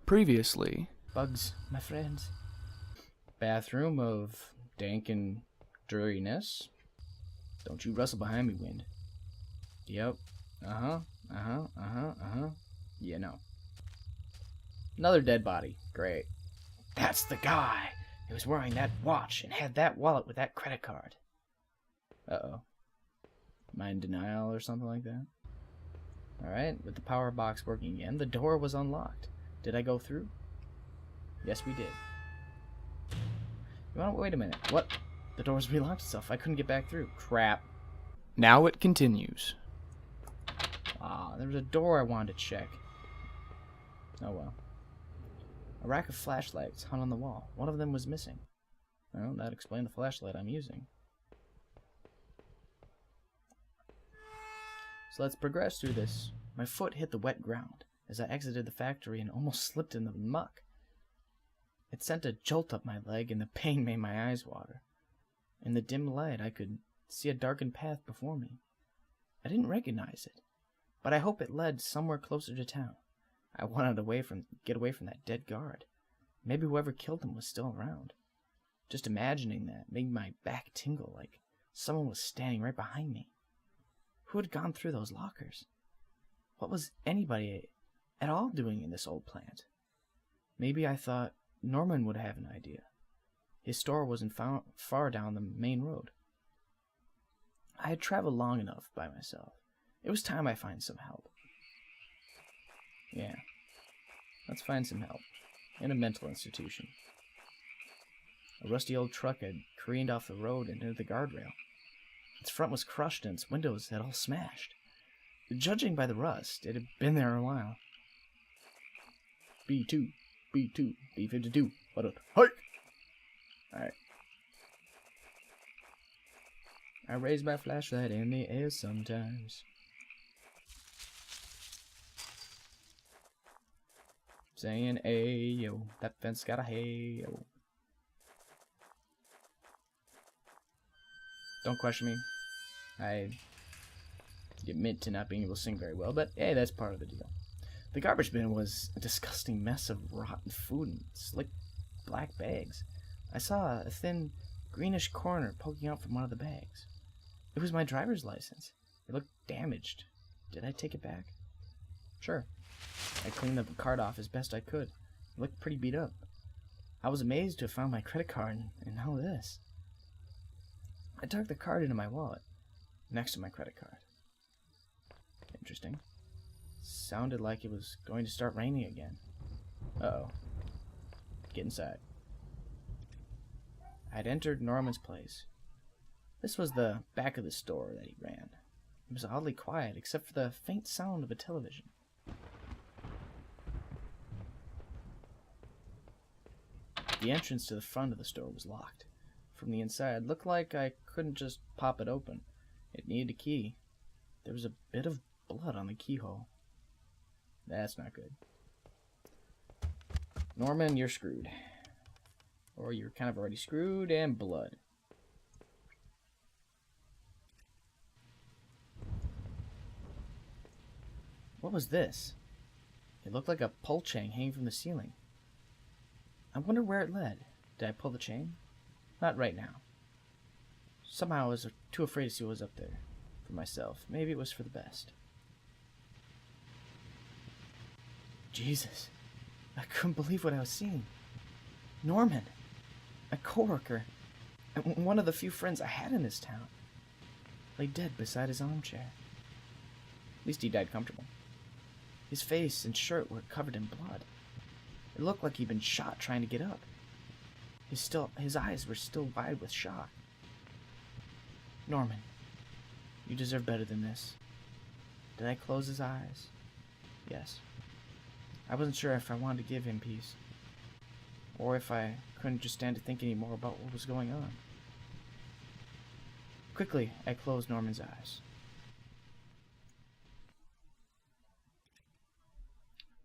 Previously. Bugs, my friends. Bathroom of dank and dreariness. Don't you rustle behind me, Wind. Yep. Yeah, no. Another dead body. Great. That's the guy. He was wearing that watch and had that wallet with that credit card. Uh-oh. Am I in denial or something like that? Alright, with the power box working again, the door was unlocked. Did I go through? Yes, we did. You want to wait a minute. What? The door's relocked itself. I couldn't get back through. Crap. Now it continues. Ah, there was a door I wanted to check. Oh well. A rack of flashlights hung on the wall. One of them was missing. Well, that explained the flashlight I'm using. So let's progress through this. My foot hit the wet ground as I exited the factory and almost slipped in the muck. It sent a jolt up my leg and the pain made my eyes water. In the dim light, I could see a darkened path before me. I didn't recognize it, but I hope it led somewhere closer to town. I wanted to get away from that dead guard. Maybe whoever killed him was still around. Just imagining that made my back tingle like someone was standing right behind me. Who had gone through those lockers? What was anybody at all doing in this old plant? Maybe I thought Norman would have an idea. His store wasn't far down the main road. I had traveled long enough by myself. It was time I find some help. Yeah, let's find some help. In a mental institution. A rusty old truck had careened off the road and into the guardrail. Its front was crushed and its windows had all smashed. Judging by the rust, it had been there a while. B2, B2, B52, what up? Hike! Alright. I raise my flashlight in the air sometimes. Saying, ayo, that fence got a hey-yo. Don't question me. I admit to not being able to sing very well, but hey, that's part of the deal. The garbage bin was a disgusting mess of rotten food and slick black bags. I saw a thin greenish corner poking out from one of the bags. It was my driver's license. It looked damaged. Did I take it back? Sure. I cleaned the card off as best I could. It looked pretty beat up. I was amazed to have found my credit card and now this. I tucked the card into my wallet, next to my credit card. Interesting. Sounded like it was going to start raining again. Uh-oh. Get inside. I'd entered Norman's place. This was the back of the store that he ran. It was oddly quiet, except for the faint sound of a television. The entrance to the front of the store was locked. From the inside, it looked like I couldn't just pop it open. It needed a key. There was a bit of blood on the keyhole. That's not good. Norman, you're screwed. Or you're kind of already screwed, and blood. What was this? It looked like a pull chain hanging from the ceiling. I wonder where it led. Did I pull the chain? Not right now. Somehow I was too afraid to see what was up there for myself. Maybe it was for the best. Jesus. I couldn't believe what I was seeing. Norman. A coworker. And one of the few friends I had in this town. Lay dead beside his armchair. At least he died comfortable. His face and shirt were covered in blood. It looked like he'd been shot trying to get up. His eyes were still wide with shock. Norman, you deserve better than this. Did I close his eyes? Yes. I wasn't sure if I wanted to give him peace, or if I couldn't just stand to think anymore about what was going on. Quickly, I closed Norman's eyes.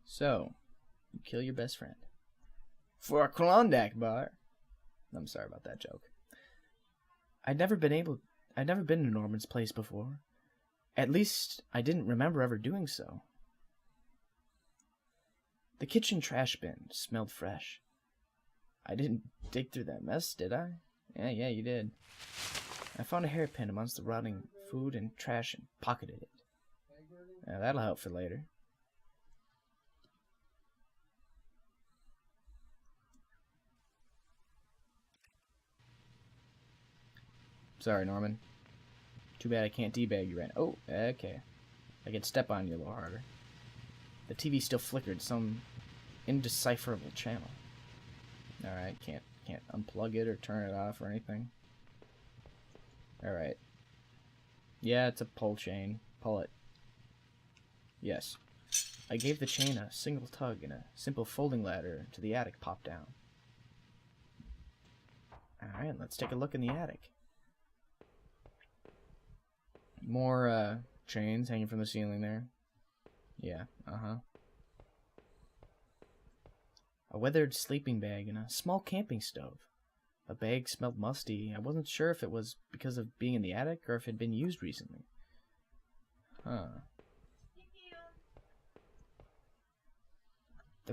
So, you kill your best friend. For a Klondike bar. I'm sorry about that joke. I'd never been to Norman's place before. At least, I didn't remember ever doing so. The kitchen trash bin smelled fresh. I didn't dig through that mess, did I? Yeah, you did. I found a hairpin amongst the rotting food and trash and pocketed it. That'll help for later. Sorry, Norman. Too bad I can't debag you right now. Oh, okay. I could step on you a little harder. The TV still flickered some indecipherable channel. Alright, can't unplug it or turn it off or anything. Alright. Yeah, it's a pull chain. Pull it. Yes. I gave the chain a single tug and a simple folding ladder to the attic popped down. Alright, let's take a look in the attic. More chains hanging from the ceiling there. Yeah, A weathered sleeping bag and a small camping stove. The bag smelled musty. I wasn't sure if it was because of being in the attic or if it had been used recently. There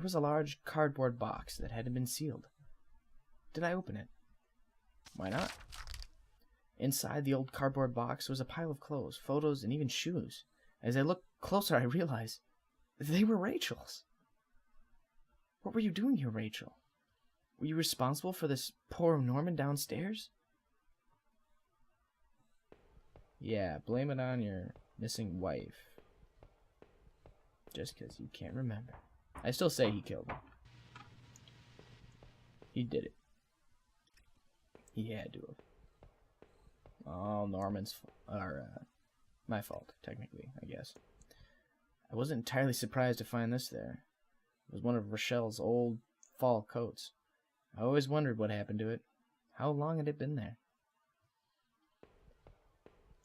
was a large cardboard box that hadn't been sealed. Did I open it? Why not? Inside the old cardboard box was a pile of clothes, photos, and even shoes. As I looked closer, I realized they were Rachel's. What were you doing here, Rachel? Were you responsible for this poor Norman downstairs? Yeah, blame it on your missing wife. Just 'cause you can't remember. I still say he killed her. He did it. He had to have. Oh, Norman's my fault, technically, I guess. I wasn't entirely surprised to find this there. It was one of Rochelle's old fall coats. I always wondered what happened to it. How long had it been there?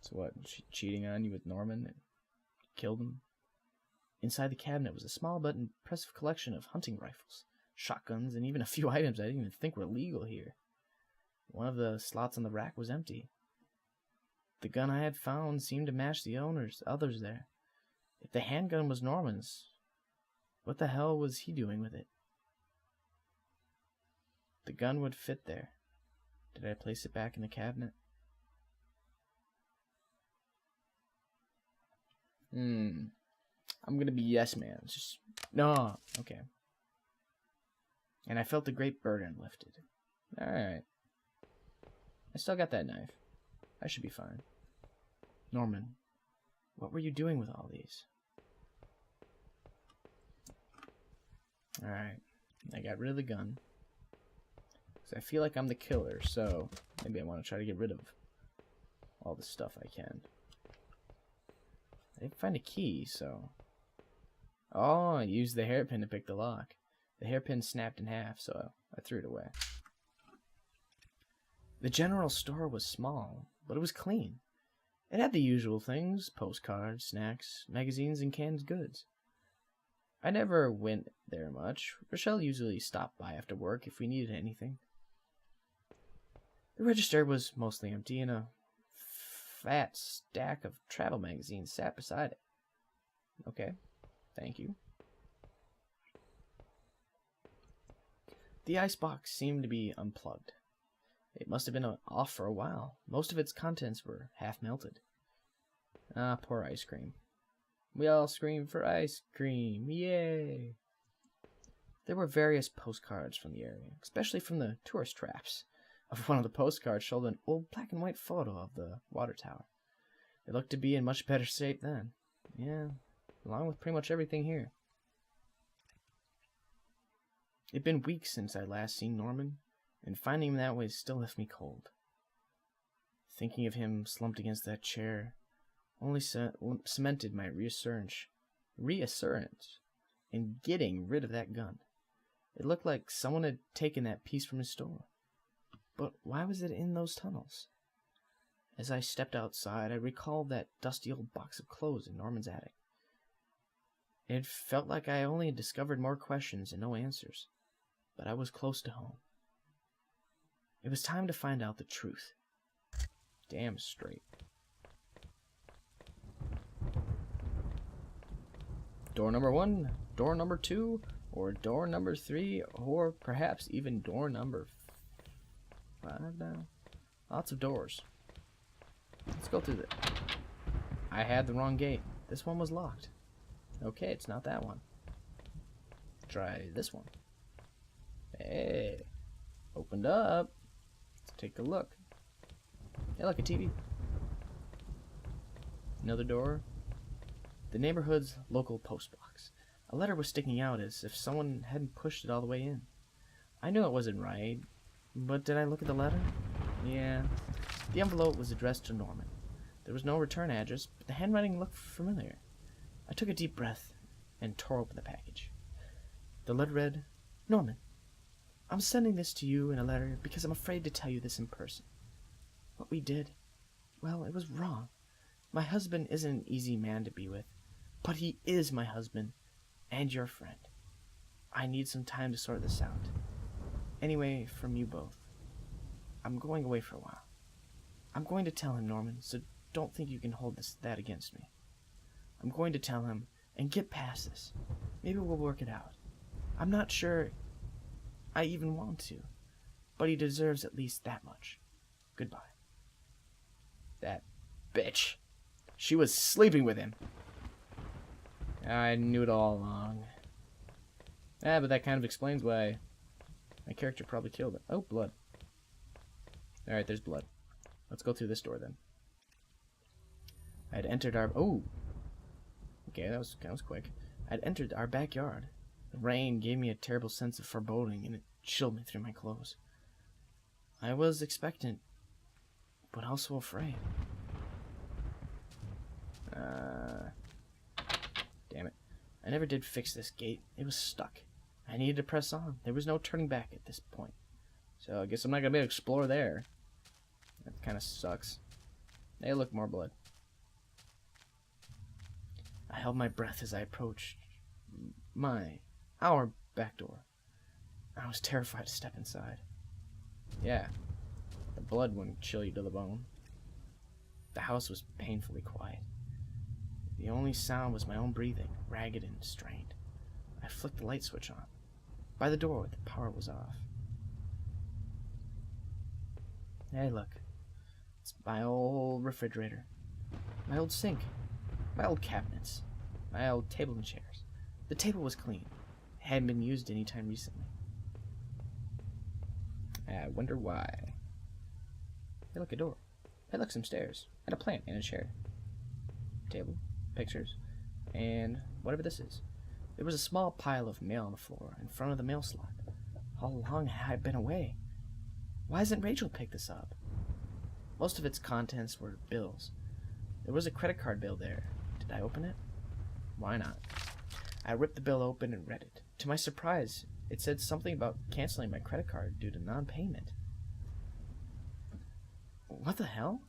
So what, she cheating on you with Norman and killed him? Inside the cabinet was a small but impressive collection of hunting rifles, shotguns, and even a few items I didn't even think were legal here. One of the slots on the rack was empty. The gun I had found seemed to match the others there. If the handgun was Norman's, what the hell was he doing with it? The gun would fit there. Did I place it back in the cabinet? I'm gonna be yes man. Just no. Okay. And I felt the great burden lifted. Alright. I still got that knife. I should be fine. Norman, what were you doing with all these? Alright. I got rid of the gun. Because I feel like I'm the killer, so maybe I want to try to get rid of all the stuff I can. I didn't find a key, so... Oh, I used the hairpin to pick the lock. The hairpin snapped in half, so I threw it away. The general store was small, but it was clean. It had the usual things: postcards, snacks, magazines, and canned goods. I never went there much. Rochelle usually stopped by after work if we needed anything. The register was mostly empty, and a fat stack of travel magazines sat beside it. Okay, thank you. The icebox seemed to be unplugged. It must have been off for a while. Most of its contents were half melted. Ah, poor ice cream. We all screamed for ice cream. Yay! There were various postcards from the area, especially from the tourist traps. Of one of the postcards showed an old black and white photo of the water tower. It looked to be in much better shape then. Yeah, along with pretty much everything here. It'd been weeks since I'd last seen Norman, and finding him that way still left me cold. Thinking of him slumped against that chair only cemented my reassurance in getting rid of that gun. It looked like someone had taken that piece from his store. But why was it in those tunnels? As I stepped outside, I recalled that dusty old box of clothes in Norman's attic. It felt like I only had discovered more questions and no answers, but I was close to home. It was time to find out the truth. Damn straight. Door number 1, door number 2, or door number 3, or perhaps even door number 5 now. Lots of doors. Let's go through this. I had the wrong gate. This one was locked. Okay, it's not that one. Try this one. Hey, opened up. Let's take a look. Hey, look, a TV. Another door. The neighborhood's local post box. A letter was sticking out as if someone hadn't pushed it all the way in. I knew it wasn't right, but did I look at the letter? Yeah. The envelope was addressed to Norman. There was no return address, but the handwriting looked familiar. I took a deep breath and tore open the package. The letter read, Norman, I'm sending this to you in a letter because I'm afraid to tell you this in person. What we did, well, it was wrong. My husband isn't an easy man to be with, but he is my husband and your friend. I need some time to sort this out. Anyway, from you both, I'm going away for a while. I'm going to tell him, Norman, so don't think you can hold that against me. I'm going to tell him and get past this. Maybe we'll work it out. I'm not sure I even want to, but he deserves at least that much. Goodbye. That bitch. She was sleeping with him. I knew it all along. But that kind of explains why my character probably killed her. Oh, blood. Alright, there's blood. Let's go through this door then. I had entered our... Oh! Okay, that was quick. I'd entered our backyard. The rain gave me a terrible sense of foreboding, and it chilled me through my clothes. I was expectant, but also afraid. Damn it. I never did fix this gate. It was stuck. I needed to press on. There was no turning back at this point. So I guess I'm not going to be able to explore there. That kind of sucks. Hey, look, more blood. I held my breath as I approached our back door. I was terrified to step inside. Yeah, the blood wouldn't chill you to the bone. The house was painfully quiet. The only sound was my own breathing, ragged and strained. I flicked the light switch on. By the door, the power was off. Hey, look. It's my old refrigerator. My old sink. My old cabinets. My old table and chairs. The table was clean. It hadn't been used any time recently. I wonder why. Hey, look, a door. Hey, look, some stairs. And a plant and a chair. Table. Pictures. And whatever this is. There was a small pile of mail on the floor in front of the mail slot. How long had I been away? Why hasn't Rachel picked this up? Most of its contents were bills. There was a credit card bill there. Did I open it? Why not? I ripped the bill open and read it. To my surprise, it said something about canceling my credit card due to non-payment. What the hell?